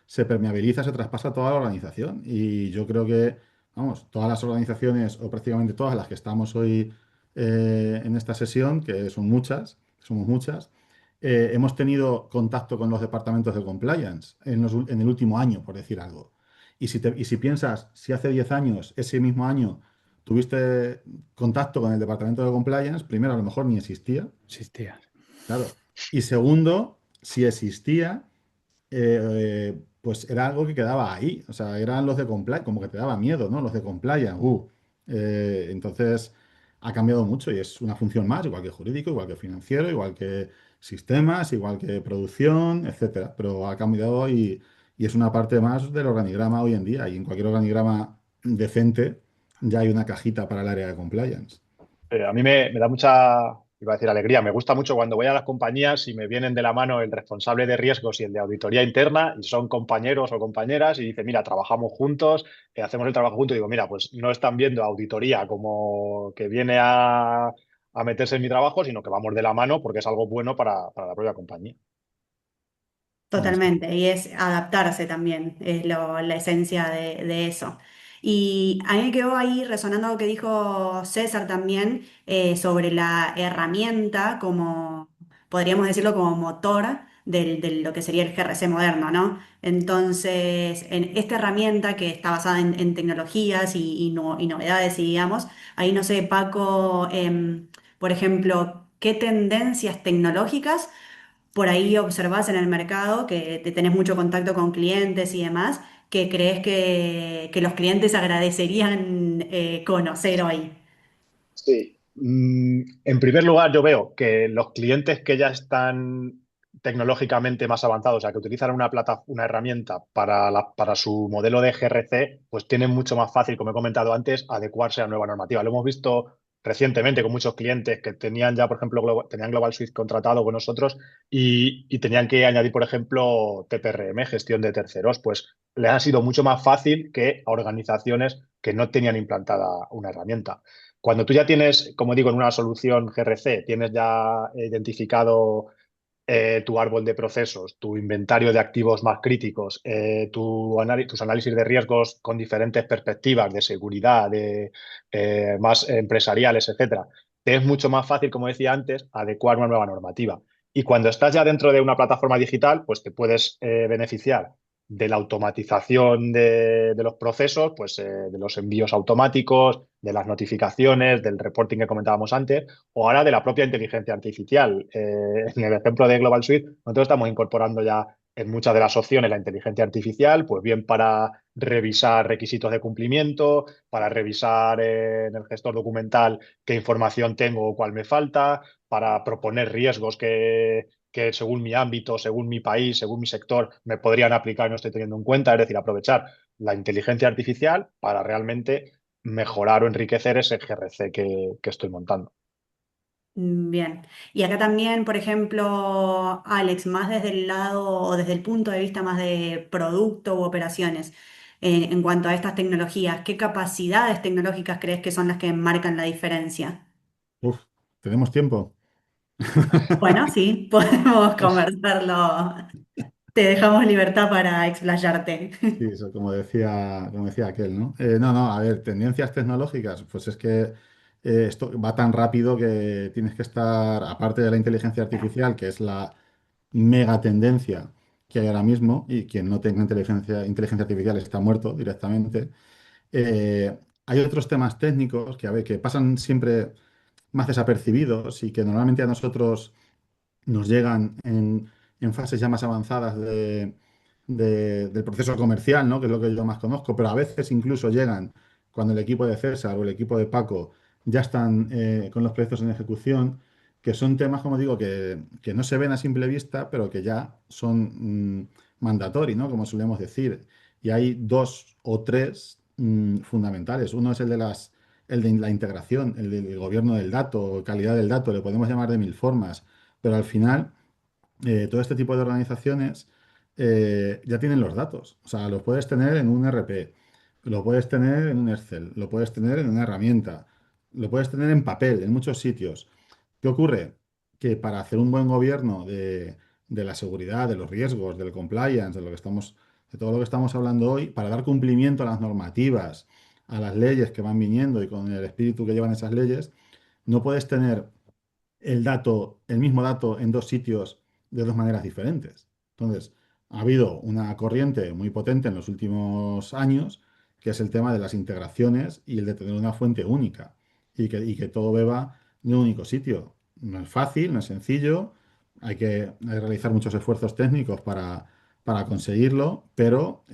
se permeabiliza, se traspasa a toda la organización. Y yo creo que, vamos, todas las organizaciones, o prácticamente todas las que estamos hoy en esta sesión, que son muchas, somos muchas, hemos tenido contacto con los departamentos de compliance en el último año, por decir algo. Y si piensas, si hace 10 años, ese mismo año, tuviste contacto con el departamento de compliance, primero, a lo mejor ni existía, Existía. claro. Y segundo, si existía, pues era algo que quedaba ahí. O sea, eran los de compliance, como que te daba miedo, ¿no? Los de compliance. Entonces, ha cambiado mucho y es una función más, igual que jurídico, igual que financiero, igual que sistemas, igual que producción, etcétera. Pero ha cambiado y es una parte más del organigrama hoy en día. Y en cualquier organigrama decente ya hay una cajita para el área de compliance. A mí me da mucha, iba a decir alegría, me gusta mucho cuando voy a las compañías y me vienen de la mano el responsable de riesgos y el de auditoría interna y son compañeros o compañeras y dicen, mira, trabajamos juntos, hacemos el trabajo juntos y digo, mira, pues no están viendo auditoría como que viene a meterse en mi trabajo, sino que vamos de la mano porque es algo bueno para la propia compañía. Totalmente, y es adaptarse también, es la esencia de eso. Y a mí me quedó ahí resonando lo que dijo César también sobre la herramienta como, podríamos decirlo como motor de lo que sería el GRC moderno, ¿no? Entonces, en esta herramienta que está basada en tecnologías y novedades, y digamos, ahí no sé, Paco, por ejemplo, qué tendencias tecnológicas por ahí observás en el mercado, que te tenés mucho contacto con clientes y demás, que crees que los clientes agradecerían conocer hoy. Sí. En primer lugar, yo veo que los clientes que ya están tecnológicamente más avanzados, o sea, que utilizan una herramienta para su modelo de GRC, pues tienen mucho más fácil, como he comentado antes, adecuarse a la nueva normativa. Lo hemos visto recientemente con muchos clientes que tenían ya, por ejemplo, tenían Global Suite contratado con nosotros y tenían que añadir, por ejemplo, TPRM, gestión de terceros, pues les ha sido mucho más fácil que a organizaciones que no tenían implantada una herramienta. Cuando tú ya tienes, como digo, en una solución GRC, tienes ya identificado tu árbol de procesos, tu inventario de activos más críticos, tus análisis de riesgos con diferentes perspectivas de seguridad, más empresariales, etcétera, te es mucho más fácil, como decía antes, adecuar una nueva normativa. Y cuando estás ya dentro de una plataforma digital, pues te puedes beneficiar de la automatización de los procesos, pues de los envíos automáticos, de las notificaciones, del reporting que comentábamos antes, o ahora de la propia inteligencia artificial. En el ejemplo de Global Suite, nosotros estamos incorporando ya en muchas de las opciones la inteligencia artificial, pues bien para revisar requisitos de cumplimiento, para revisar en el gestor documental qué información tengo o cuál me falta, para proponer riesgos que según mi ámbito, según mi país, según mi sector, me podrían aplicar y no estoy teniendo en cuenta, es decir, aprovechar la inteligencia artificial para realmente mejorar o enriquecer ese GRC que estoy montando. Bien. Y acá también, por ejemplo, Alex, más desde el lado o desde el punto de vista más de producto u operaciones, en cuanto a estas tecnologías, ¿qué capacidades tecnológicas crees que son las que marcan la diferencia? Uf, ¿tenemos tiempo? Bueno, sí, podemos conversarlo. Te dejamos libertad para explayarte. Sí, eso como decía aquel, ¿no? No, no, a ver, tendencias tecnológicas, pues es que esto va tan rápido que tienes que estar, aparte de la inteligencia artificial, que es la mega tendencia que hay ahora mismo, y quien no tenga inteligencia artificial está muerto directamente. Hay otros temas técnicos que, a ver, que pasan siempre más desapercibidos y que normalmente a nosotros nos llegan en fases ya más avanzadas del proceso comercial, ¿no? Que es lo que yo más conozco, pero a veces incluso llegan cuando el equipo de César o el equipo de Paco ya están con los proyectos en ejecución, que son temas, como digo, que no se ven a simple vista, pero que ya son mandatori, ¿no? Como solemos decir. Y hay dos o tres fundamentales. Uno es el de la integración, el del gobierno del dato, calidad del dato, le podemos llamar de mil formas, pero al final todo este tipo de organizaciones ya tienen los datos. O sea, los puedes tener en un RP, lo puedes tener en un Excel, lo puedes tener en una herramienta, lo puedes tener en papel, en muchos sitios. ¿Qué ocurre? Que para hacer un buen gobierno de la seguridad, de los riesgos, del compliance, de todo lo que estamos hablando hoy, para dar cumplimiento a las normativas, a las leyes que van viniendo y con el espíritu que llevan esas leyes, no puedes tener el mismo dato en dos sitios de dos maneras diferentes. Entonces, ha habido una corriente muy potente en los últimos años, que es el tema de las integraciones y el de tener una fuente única y que todo beba de un único sitio. No es fácil, no es sencillo, hay que realizar muchos esfuerzos técnicos para conseguirlo, pero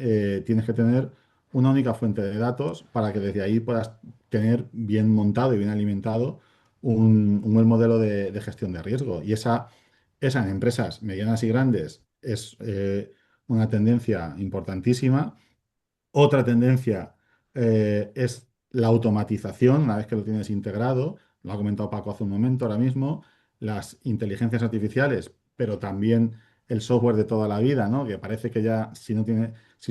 tienes que tener una única fuente de datos para que desde ahí puedas tener bien montado y bien alimentado un buen modelo de gestión de riesgo. Y esa en empresas medianas y grandes es una tendencia importantísima. Otra tendencia es la automatización, una vez que lo tienes integrado, lo ha comentado Paco hace un momento, ahora mismo, las inteligencias artificiales, pero también el software de toda la vida, ¿no? Que parece que ya si no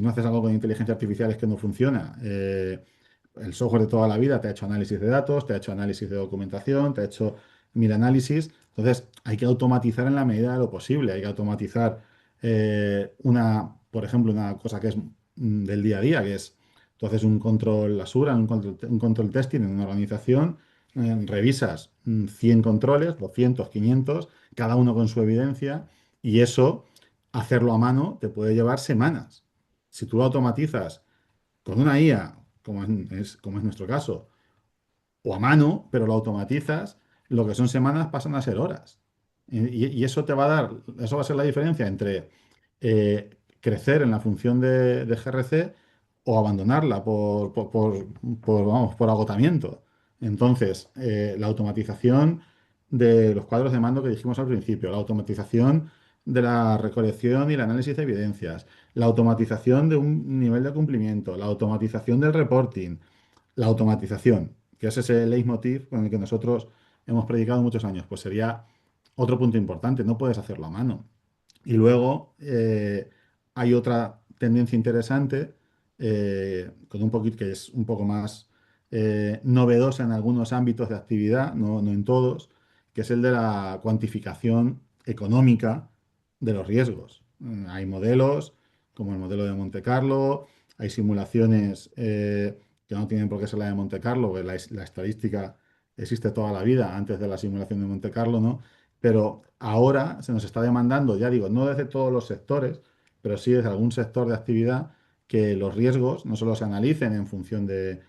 haces algo con inteligencia artificial es que no funciona. El software de toda la vida te ha hecho análisis de datos, te ha hecho análisis de documentación, te ha hecho mil análisis. Entonces, hay que automatizar en la medida de lo posible. Hay que automatizar por ejemplo, una cosa que es del día a día, que es, tú haces un control Asura, un control testing en una organización, revisas 100 controles, 200, 500, cada uno con su evidencia, y eso, hacerlo a mano, te puede llevar semanas. Si tú lo automatizas con una IA, como es nuestro caso, o a mano, pero lo automatizas, lo que son semanas pasan a ser horas. Y eso te va a dar, eso va a ser la diferencia entre crecer en la función de GRC o abandonarla vamos, por agotamiento. Entonces, la automatización de los cuadros de mando que dijimos al principio, la automatización de la recolección y el análisis de evidencias, la automatización de un nivel de cumplimiento, la automatización del reporting, la automatización, que es ese leitmotiv con el que nosotros hemos predicado muchos años, pues sería otro punto importante, no puedes hacerlo a mano. Y luego hay otra tendencia interesante, con un poquito que es un poco más novedosa en algunos ámbitos de actividad, no en todos, que es el de la cuantificación económica de los riesgos. Hay modelos, como el modelo de Monte Carlo, hay simulaciones que no tienen por qué ser la de Monte Carlo, porque la estadística existe toda la vida antes de la simulación de Monte Carlo, ¿no? Pero ahora se nos está demandando, ya digo, no desde todos los sectores, pero sí desde algún sector de actividad, que los riesgos no solo se analicen en función de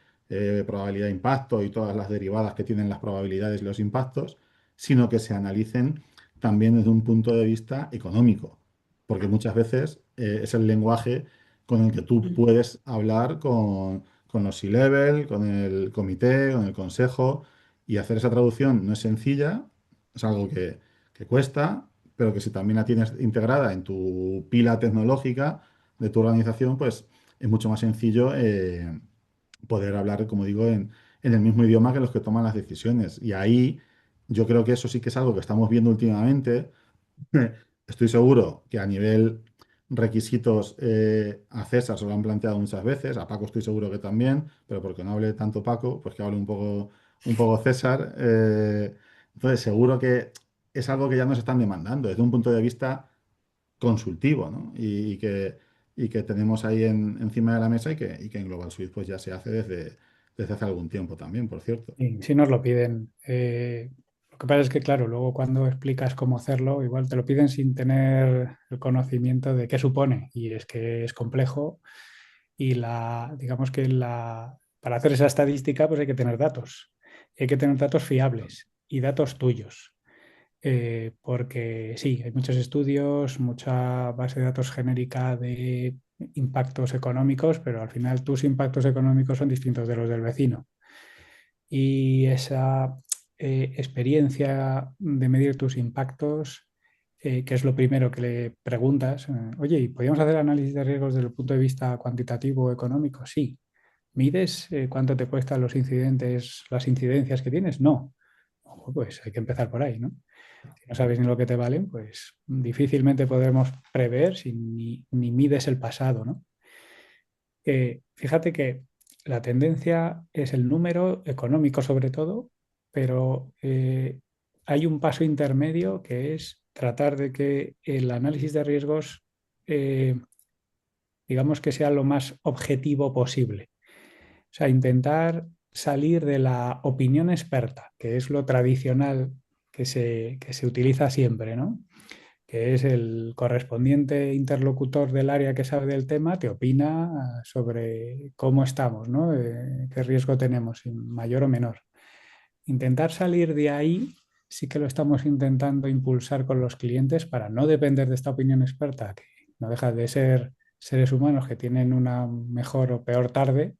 probabilidad de impacto y todas las derivadas que tienen las probabilidades y los impactos, sino que se analicen también desde un punto de vista económico, porque muchas veces es el lenguaje con el que tú puedes hablar con los C-level, con el comité, con el consejo, y hacer esa traducción no es sencilla, es algo que cuesta, pero que si también la tienes integrada en tu pila tecnológica de tu organización, pues es mucho más sencillo poder hablar, como digo, en el mismo idioma que los que toman las decisiones. Y ahí yo creo que eso sí que es algo que estamos viendo últimamente. Estoy seguro que a nivel requisitos a César se lo han planteado muchas veces, a Paco estoy seguro que también, pero porque no hable tanto Paco, pues que hable un poco César. Entonces seguro que es algo que ya nos están demandando desde un punto de vista consultivo, ¿no? Y que tenemos ahí encima de la mesa y que en Global Suite pues ya se hace desde hace algún tiempo también, por cierto. Y si nos lo piden. Lo que pasa es que, claro, luego cuando explicas cómo hacerlo, igual te lo piden sin tener el conocimiento de qué supone. Y es que es complejo y digamos que para hacer esa estadística pues hay que tener datos. Y hay que tener datos fiables y datos tuyos. Porque sí, hay muchos estudios, mucha base de datos genérica de impactos económicos, pero al final tus impactos económicos son distintos de los del vecino. Y esa experiencia de medir tus impactos, que es lo primero que le preguntas, oye, ¿y podríamos hacer análisis de riesgos desde el punto de vista cuantitativo o económico? Sí. ¿Mides cuánto te cuestan los incidentes, las incidencias que tienes? No. Ojo, pues hay que empezar por ahí, ¿no? Si no sabes ni lo que te valen, pues difícilmente podremos prever si ni mides el pasado, ¿no? Fíjate que la tendencia es el número económico sobre todo, pero hay un paso intermedio que es tratar de que el análisis de riesgos, eh, digamos que sea lo más objetivo posible. O sea, intentar salir de la opinión experta, que es lo tradicional que se utiliza siempre, ¿no? Que es el correspondiente interlocutor del área que sabe del tema, te opina sobre cómo estamos, ¿no? Qué riesgo tenemos, mayor o menor. Intentar salir de ahí sí que lo estamos intentando impulsar con los clientes para no depender de esta opinión experta, que no deja de ser seres humanos que tienen una mejor o peor tarde,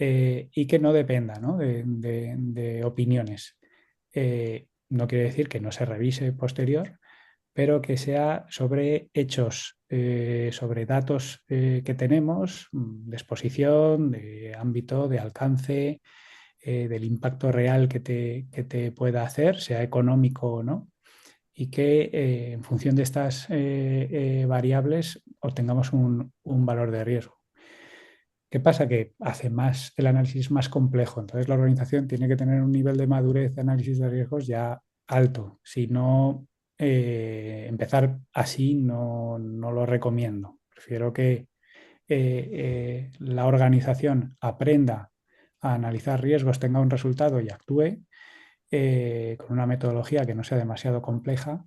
y que no dependa, ¿no? De opiniones. No quiere decir que no se revise posterior, pero que sea sobre hechos, sobre datos que tenemos, de exposición, de ámbito, de alcance, del impacto real que te pueda hacer, sea económico o no, y que en función de estas variables obtengamos un valor de riesgo. ¿Qué pasa? Que hace más el análisis más complejo. Entonces la organización tiene que tener un nivel de madurez de análisis de riesgos ya alto. Si no, empezar así no lo recomiendo. Prefiero que la organización aprenda a analizar riesgos, tenga un resultado y actúe con una metodología que no sea demasiado compleja,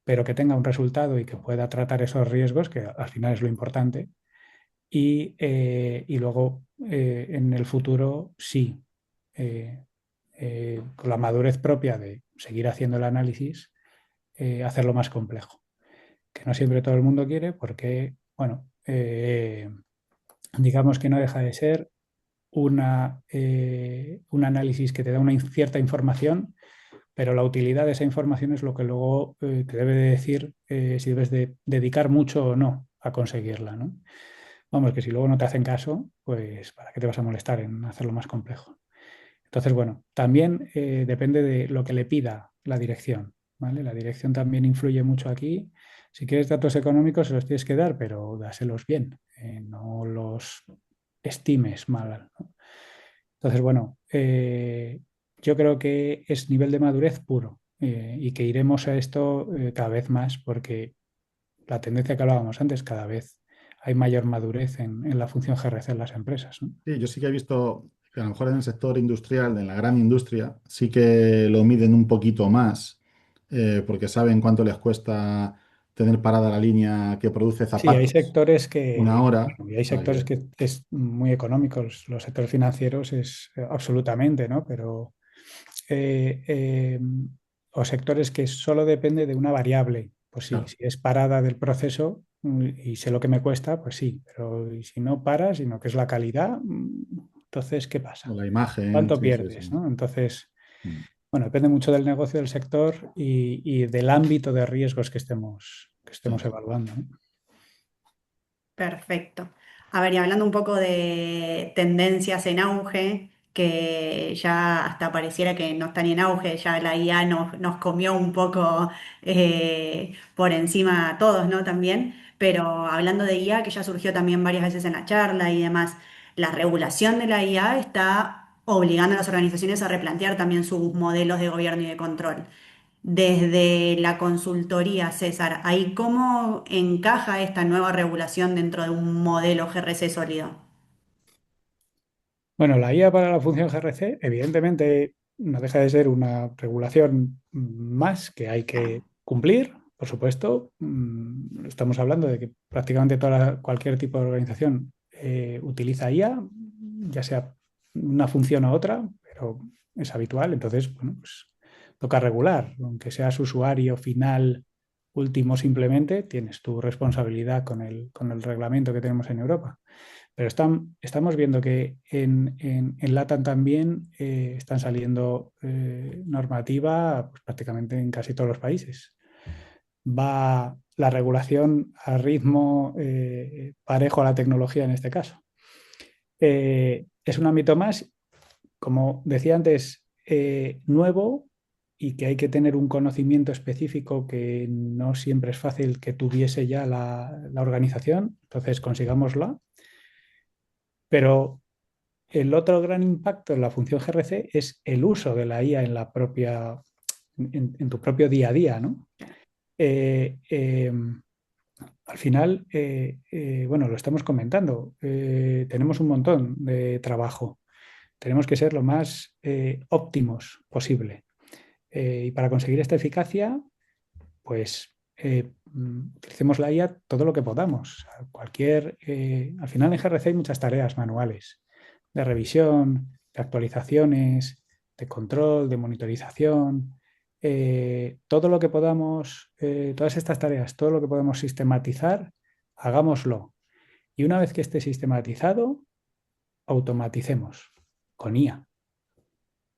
pero que tenga un resultado y que pueda tratar esos riesgos, que al final es lo importante, y luego en el futuro sí, con la madurez propia de seguir haciendo el análisis, hacerlo más complejo, que no siempre todo el mundo quiere porque, bueno, digamos que no deja de ser un análisis que te da una cierta información, pero la utilidad de esa información es lo que luego te debe de decir si debes de dedicar mucho o no a conseguirla, ¿no? Vamos, que si luego no te hacen caso, pues ¿para qué te vas a molestar en hacerlo más complejo? Entonces, bueno, también depende de lo que le pida la dirección, ¿vale? La dirección también influye mucho aquí. Si quieres datos económicos, se los tienes que dar, pero dáselos bien, no los estimes mal, ¿no? Entonces, bueno, yo creo que es nivel de madurez puro y que iremos a esto cada vez más porque la tendencia que hablábamos antes, cada vez hay mayor madurez en la función GRC en las empresas, ¿no? Sí, yo sí que he visto que a lo mejor en el sector industrial, en la gran industria, sí que lo miden un poquito más, porque saben cuánto les cuesta tener parada la línea que produce Sí, hay zapatos sectores que, una hora. bueno, y hay O sea sectores que es muy económicos, los sectores financieros es absolutamente, ¿no? Pero eh, eh, o sectores que solo depende de una variable. Pues sí, claro, si es parada del proceso y sé lo que me cuesta, pues sí, pero y si no para, sino que es la calidad, entonces, ¿qué o pasa? la imagen, ¿Cuánto sí, sí, pierdes, sí. no? Entonces, Mm, bueno, depende mucho del negocio, del sector y del ámbito de riesgos que sí, estemos sí. evaluando, ¿no? Perfecto. A ver, y hablando un poco de tendencias en auge, que ya hasta pareciera que no están en auge, ya la IA nos comió un poco por encima a todos, ¿no? También, pero hablando de IA, que ya surgió también varias veces en la charla y demás, la regulación de la IA está obligando a las organizaciones a replantear también sus modelos de gobierno y de control. Desde la consultoría, César, ¿ahí cómo encaja esta nueva regulación dentro de un modelo GRC sólido? Bueno, la IA para la función GRC, evidentemente, no deja de ser una regulación más que hay que cumplir, por supuesto. Estamos hablando de que prácticamente cualquier tipo de organización utiliza IA, ya sea una función u otra, pero es habitual. Entonces, bueno, pues toca regular, aunque seas usuario final último simplemente, tienes tu responsabilidad con el reglamento que tenemos en Europa. Pero estamos viendo que en LATAM también están saliendo normativa pues, prácticamente en casi todos los países. Va la regulación a ritmo parejo a la tecnología en este caso. Es un ámbito más, como decía antes, nuevo y que hay que tener un conocimiento específico que no siempre es fácil que tuviese ya la organización. Entonces, consigámosla. Pero el otro gran impacto en la función GRC es el uso de la IA en en tu propio día a día, ¿no? Eh, eh, Al final, bueno, lo estamos comentando, tenemos un montón de trabajo, tenemos que ser lo más óptimos posible. Y para conseguir esta eficacia, pues utilicemos la IA todo lo que podamos. Al final en GRC hay muchas tareas manuales de revisión, de actualizaciones, de control, de monitorización. Todo lo que podamos, todas estas tareas, todo lo que podamos sistematizar, hagámoslo. Y una vez que esté sistematizado, automaticemos con IA.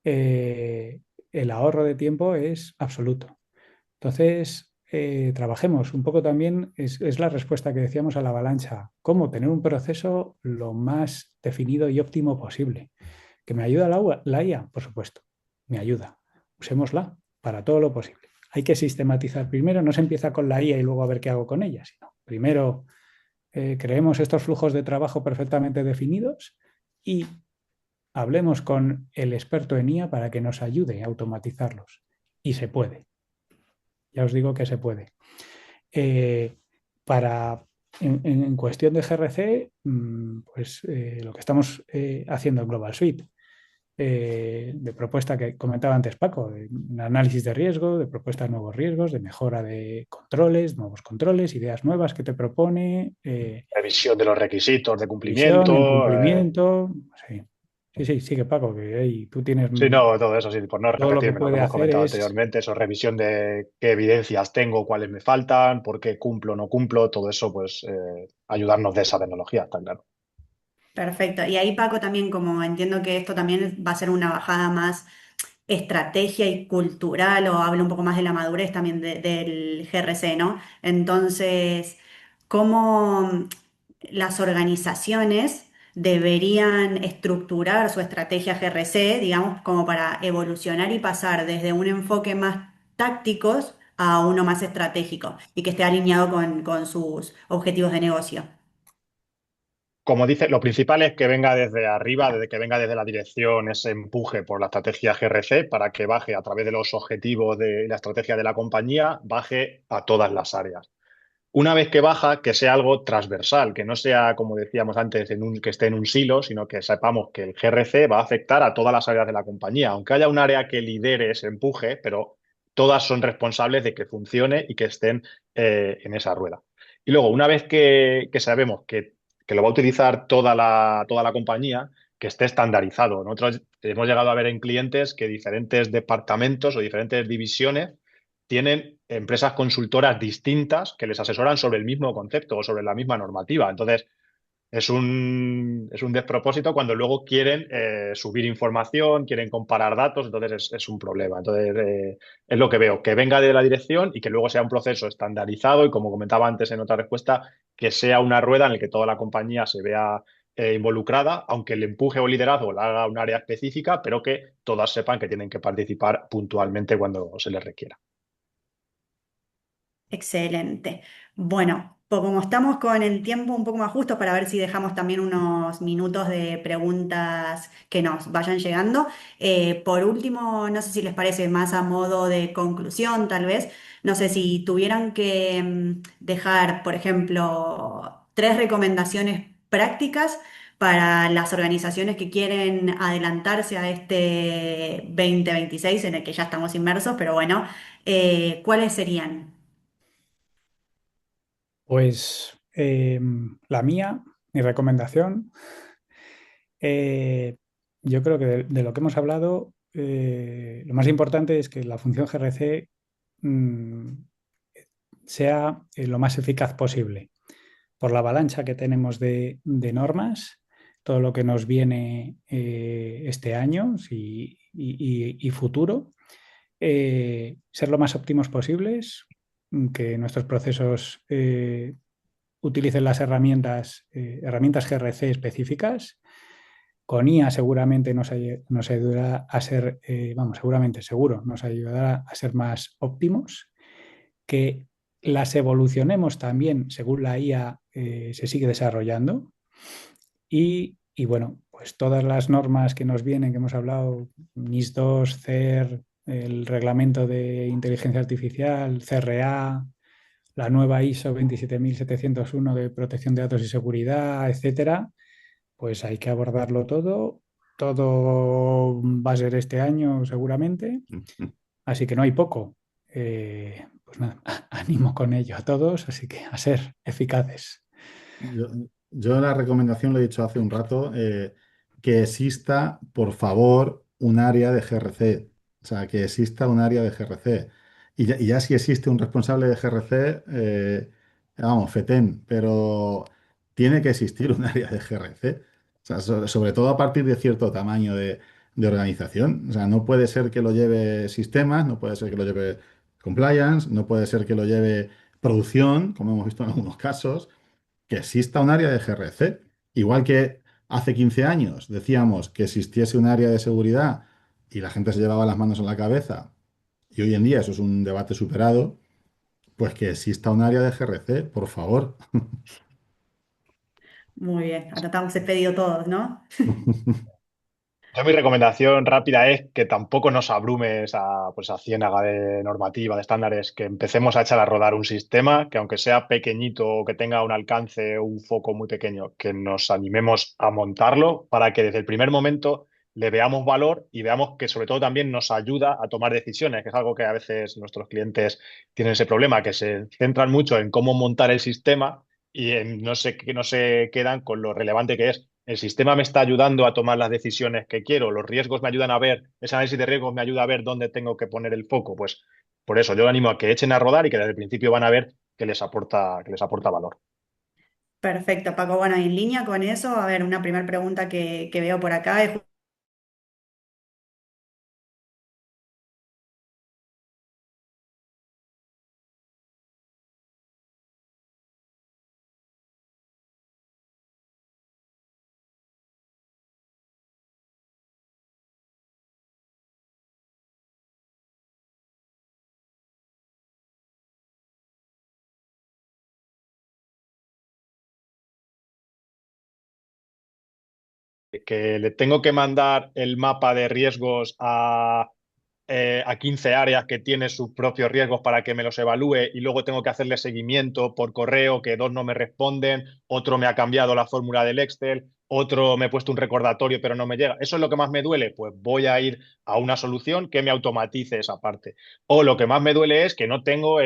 Eh, el ahorro de tiempo es absoluto. Entonces, trabajemos un poco también, es la respuesta que decíamos a la avalancha, cómo tener un proceso lo más definido y óptimo posible. ¿Que me ayuda la IA? Por supuesto, me ayuda. Usémosla para todo lo posible. Hay que sistematizar primero, no se empieza con la IA y luego a ver qué hago con ella, sino primero creemos estos flujos de trabajo perfectamente definidos y hablemos con el experto en IA para que nos ayude a automatizarlos. Y se puede. Ya os digo que se puede. Eh, para, en cuestión de GRC, pues lo que estamos haciendo en Global Suite, de propuesta que comentaba antes Paco, de un análisis de riesgo, de propuesta de nuevos riesgos, de mejora de controles, nuevos controles, ideas nuevas que te propone, Revisión de los requisitos de revisión, cumplimiento. incumplimiento, sí. Sí, sí, sigue Paco, que hey, tú tienes Sí, no, todo eso, sí, por no todo lo que repetirme lo que puede hemos hacer comentado es, anteriormente, eso, revisión de qué evidencias tengo, cuáles me faltan, por qué cumplo o no cumplo, todo eso, pues ayudarnos de esa tecnología, está claro. Perfecto. Y ahí, Paco, también como entiendo que esto también va a ser una bajada más estrategia y cultural, o habla un poco más de la madurez también del GRC, ¿no? Entonces, ¿cómo las organizaciones deberían estructurar su estrategia GRC, digamos, como para evolucionar y pasar desde un enfoque más tácticos a uno más estratégico y que esté alineado con sus objetivos de negocio? Como dice, lo principal es que venga desde arriba, desde que venga desde la dirección ese empuje por la estrategia GRC para que baje a través de los objetivos de la estrategia de la compañía, baje a todas las áreas. Una vez que baja, que sea algo transversal, que no sea, como decíamos antes, que esté en un silo, sino que sepamos que el GRC va a afectar a todas las áreas de la compañía, aunque haya un área que lidere ese empuje, pero todas son responsables de que funcione y que estén en esa rueda. Y luego, una vez que sabemos que lo va a utilizar toda la compañía, que esté estandarizado. Nosotros hemos llegado a ver en clientes que diferentes departamentos o diferentes divisiones tienen empresas consultoras distintas que les asesoran sobre el mismo concepto o sobre la misma normativa. Entonces, es un despropósito cuando luego quieren subir información, quieren comparar datos, entonces es un problema. Entonces, es lo que veo, que venga de la dirección y que luego sea un proceso estandarizado y, como comentaba antes en otra respuesta, que sea una rueda en la que toda la compañía se vea involucrada, aunque el empuje o liderazgo la haga un área específica, pero que todas sepan que tienen que participar puntualmente cuando se les requiera. Excelente. Bueno, como estamos con el tiempo un poco más justo para ver si dejamos también unos minutos de preguntas que nos vayan llegando. Por último, no sé si les parece más a modo de conclusión, tal vez, no sé si tuvieran que dejar, por ejemplo, tres recomendaciones prácticas para las organizaciones que quieren adelantarse a este 2026 en el que ya estamos inmersos, pero bueno, ¿cuáles serían? pues, la mía, mi recomendación, eh, yo creo que de lo que hemos hablado, lo más importante es que la función GRC mm, sea lo más eficaz posible. Por la avalancha que tenemos de normas, todo lo que nos viene este año y futuro, ser lo más óptimos posibles, que nuestros procesos utilicen las herramientas GRC específicas. Con IA seguramente nos ayudará a ser, vamos, seguramente, seguro, nos ayudará a ser más óptimos, que las evolucionemos también según la IA se sigue desarrollando y bueno, pues todas las normas que nos vienen, que hemos hablado, NIS2, CER, el reglamento de inteligencia artificial, CRA, la nueva ISO 27701 de protección de datos y seguridad, etcétera, pues hay que abordarlo todo. Todo va a ser este año seguramente, así que no hay poco. Pues nada, ánimo con ello a todos, así que a ser eficaces. Yo, yo la recomendación, lo he dicho hace un rato, que exista, por favor, un área de GRC. O sea, que exista un área de GRC. Y ya si existe un responsable de GRC, vamos, FETEN, pero tiene que existir un área de GRC. O sea, sobre todo a partir de cierto tamaño de organización. O sea, no puede ser que lo lleve sistemas, no puede ser que lo lleve compliance, no puede ser que lo lleve producción, como hemos visto en algunos casos, que exista un área de GRC. Igual que hace 15 años decíamos que existiese un área de seguridad y la gente se llevaba las manos en la cabeza, y hoy en día eso es un debate superado, pues que exista un área de GRC, por favor. Muy bien, anotamos el pedido todos, ¿no? Yo mi recomendación rápida es que tampoco nos abrume esa ciénaga de normativa, de estándares, que empecemos a echar a rodar un sistema que, aunque sea pequeñito o que tenga un alcance o un foco muy pequeño, que nos animemos a montarlo para que desde el primer momento le veamos valor y veamos que sobre todo también nos ayuda a tomar decisiones, que es algo que a veces nuestros clientes tienen ese problema, que se centran mucho en cómo montar el sistema y no se quedan con lo relevante que es el sistema me está ayudando a tomar las decisiones que quiero, los riesgos me ayudan a ver, ese análisis de riesgos me ayuda a ver dónde tengo que poner el foco, pues por eso yo animo a que echen a rodar y que desde el principio van a ver que les aporta valor. Perfecto, Paco. Bueno, en línea con eso, a ver, una primera pregunta que veo por acá es Que le tengo que mandar el mapa de riesgos a 15 áreas que tienen sus propios riesgos para que me los evalúe y luego tengo que hacerle seguimiento por correo, que dos no me responden, otro me ha cambiado la fórmula del Excel, otro me ha puesto un recordatorio pero no me llega. ¿Eso es lo que más me duele? Pues voy a ir a una solución que me automatice esa parte. O lo que más me duele es que no tengo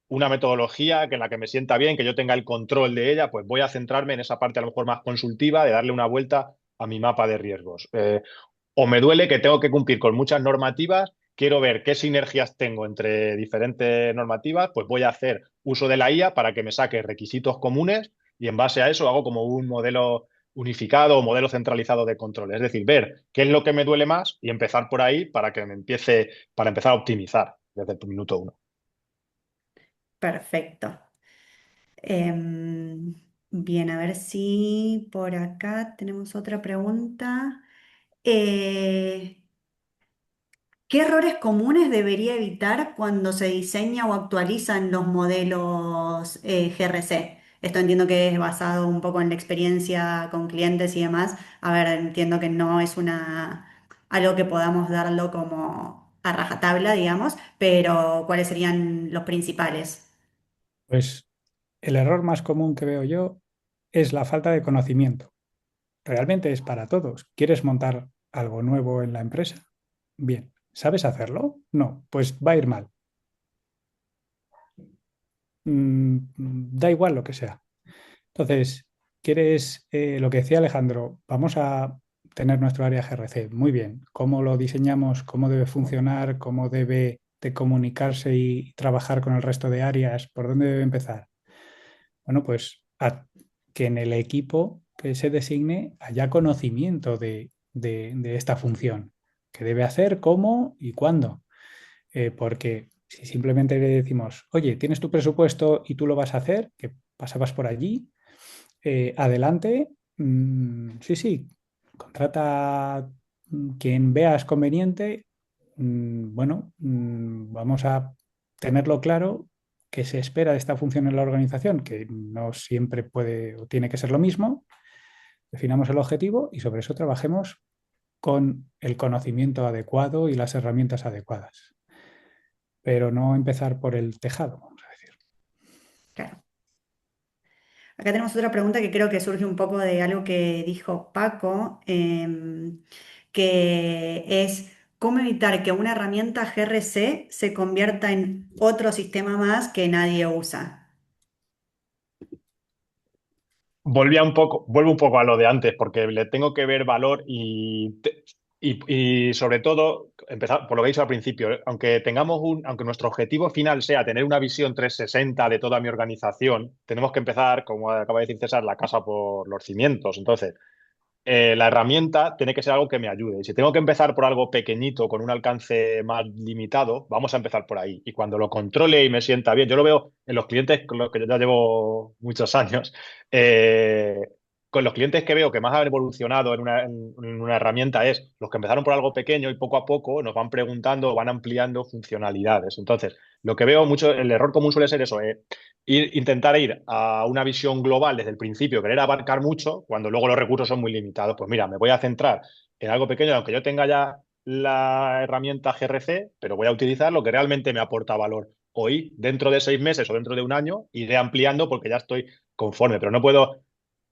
una metodología que en la que me sienta bien, que yo tenga el control de ella, pues voy a centrarme en esa parte a lo mejor más consultiva, de darle una vuelta a mi mapa de riesgos. O me duele que tengo que cumplir con muchas normativas, quiero ver qué sinergias tengo entre diferentes normativas, pues voy a hacer uso de la IA para que me saque requisitos comunes y en base a eso hago como un modelo unificado o modelo centralizado de control. Es decir, ver qué es lo que me duele más y empezar por ahí para que para empezar a optimizar desde el minuto uno. perfecto. Bien, a ver si por acá tenemos otra pregunta. Eh, ¿Qué errores comunes debería evitar cuando se diseña o actualizan los modelos GRC? Esto entiendo que es basado un poco en la experiencia con clientes y demás. A ver, entiendo que no es algo que podamos darlo como a rajatabla, digamos, pero ¿cuáles serían los principales? Pues el error más común que veo yo es la falta de conocimiento. Realmente es para todos. ¿Quieres montar algo nuevo en la empresa? Bien. ¿Sabes hacerlo? No, pues va a ir mal. Da igual lo que sea. Entonces, ¿quieres lo que decía Alejandro? Vamos a tener nuestro área GRC. Muy bien. ¿Cómo lo diseñamos? ¿Cómo debe funcionar? ¿Cómo debe de comunicarse y trabajar con el resto de áreas? ¿Por dónde debe empezar? Bueno, pues que en el equipo que se designe haya conocimiento de esta función. ¿Qué debe hacer? ¿Cómo y cuándo? Porque si simplemente le decimos, oye, tienes tu presupuesto y tú lo vas a hacer, que pasabas por allí, adelante, sí, sí, contrata quien veas conveniente, bueno, vamos a tenerlo claro que se espera de esta función en la organización, que no siempre puede o tiene que ser lo mismo, definamos el objetivo y sobre eso trabajemos con el conocimiento adecuado y las herramientas adecuadas, pero no empezar por el tejado, vamos a decir. Claro. Acá tenemos otra pregunta que creo que surge un poco de algo que dijo Paco, que es cómo evitar que una herramienta GRC se convierta en otro sistema más que nadie usa. Vuelvo un poco a lo de antes, porque le tengo que ver valor y sobre todo, empezar por lo que he dicho al principio, aunque nuestro objetivo final sea tener una visión 360 de toda mi organización, tenemos que empezar, como acaba de decir César, la casa por los cimientos. Entonces, la herramienta tiene que ser algo que me ayude. Y si tengo que empezar por algo pequeñito, con un alcance más limitado, vamos a empezar por ahí. Y cuando lo controle y me sienta bien, yo lo veo en los clientes con los que yo ya llevo muchos años, eh, con los clientes que veo que más han evolucionado en una herramienta es los que empezaron por algo pequeño y poco a poco nos van preguntando, van ampliando funcionalidades. Entonces, lo que veo mucho, el error común suele ser eso, intentar ir a una visión global desde el principio, querer abarcar mucho, cuando luego los recursos son muy limitados. Pues mira, me voy a centrar en algo pequeño, aunque yo tenga ya la herramienta GRC, pero voy a utilizar lo que realmente me aporta valor hoy, dentro de 6 meses o dentro de un año, iré ampliando porque ya estoy conforme, pero no puedo.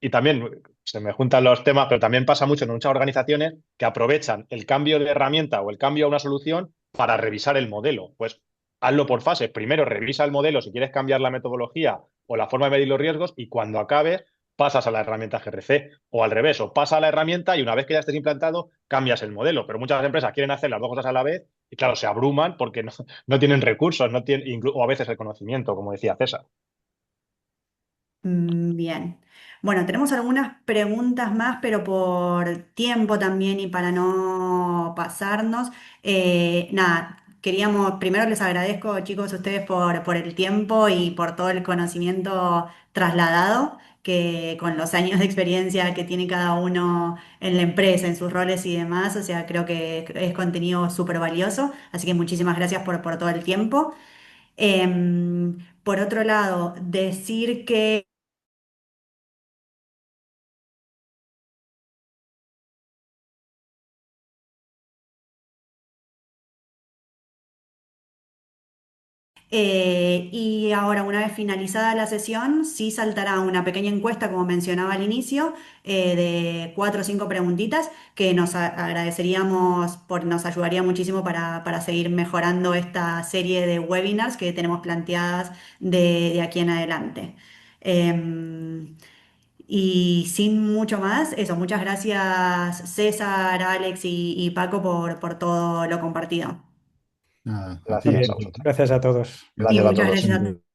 Y también se me juntan los temas, pero también pasa mucho en muchas organizaciones que aprovechan el cambio de herramienta o el cambio a una solución para revisar el modelo. Pues hazlo por fases. Primero revisa el modelo si quieres cambiar la metodología o la forma de medir los riesgos y cuando acabes, pasas a la herramienta GRC o al revés, o pasa a la herramienta y una vez que ya estés implantado, cambias el modelo. Pero muchas empresas quieren hacer las dos cosas a la vez y claro, se abruman porque no tienen recursos, no tienen, o a veces el conocimiento, como decía César. Bien. Bueno, tenemos algunas preguntas más, pero por tiempo también y para no pasarnos, nada, queríamos, primero les agradezco, chicos, a ustedes por el tiempo y por todo el conocimiento trasladado, que con los años de experiencia que tiene cada uno en la empresa, en sus roles y demás, o sea, creo que es contenido súper valioso, así que muchísimas gracias por todo el tiempo. Por otro lado, decir que y ahora, una vez finalizada la sesión, sí saltará una pequeña encuesta, como mencionaba al inicio, de 4 o 5 preguntitas que agradeceríamos, nos ayudaría muchísimo para seguir mejorando esta serie de webinars que tenemos planteadas de aquí en adelante. Em, y sin mucho más, eso, muchas gracias César, Alex y Paco por todo lo compartido. Nada, a ti, Gracias a Bien, vosotros. gracias a todos. Y Gracias a gracias. muchas todos. gracias a